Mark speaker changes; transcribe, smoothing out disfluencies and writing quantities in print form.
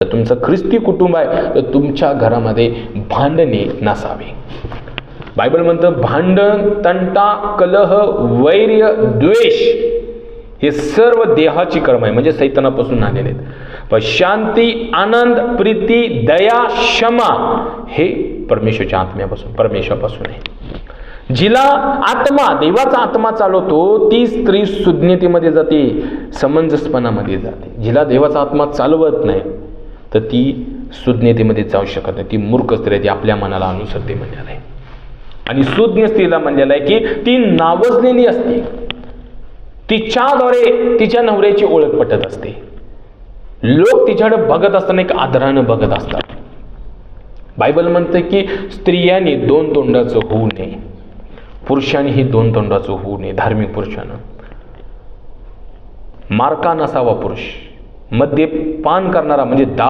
Speaker 1: तुमचं ख्रिस्ती कुटुंब आहे तर तुमच्या घरामध्ये भांडणे नसावे. बायबल म्हणतं भांडण, तंटा, कलह, वैर्य, द्वेष हे सर्व देहाची कर्म आहे, म्हणजे सैतानापासून आलेले आहेत. पण शांती, आनंद, प्रीती, दया, क्षमा हे परमेश्वरापासून आहे. जिला आत्मा, देवाचा आत्मा चालवतो ती स्त्री सुज्ञतेमध्ये जाते, समंजसपणामध्ये जाते. जिला देवाचा आत्मा चालवत नाही तर ती सुज्ञतेमध्ये जाऊ शकत नाही. ती मूर्ख स्त्री आहे, ती आपल्या मनाला अनुसरते म्हणलेलं आहे. आणि सुज्ञ स्त्रीला म्हणलेलं आहे की ती नावजलेली असते, तिच्याद्वारे तिच्या नवऱ्याची ओळख पटत असते. लोक तिच्याकडे बघत असताना एक आदरानं बघत असतात. बायबल म्हणते की स्त्रियांनी 2 तोंडाचं होऊ नये, पुरुषांनीही 2 तोंडाचं होऊ नये. धार्मिक पुरुषानं मारका नसावा पुरुष, मद्यपान करणारा म्हणजे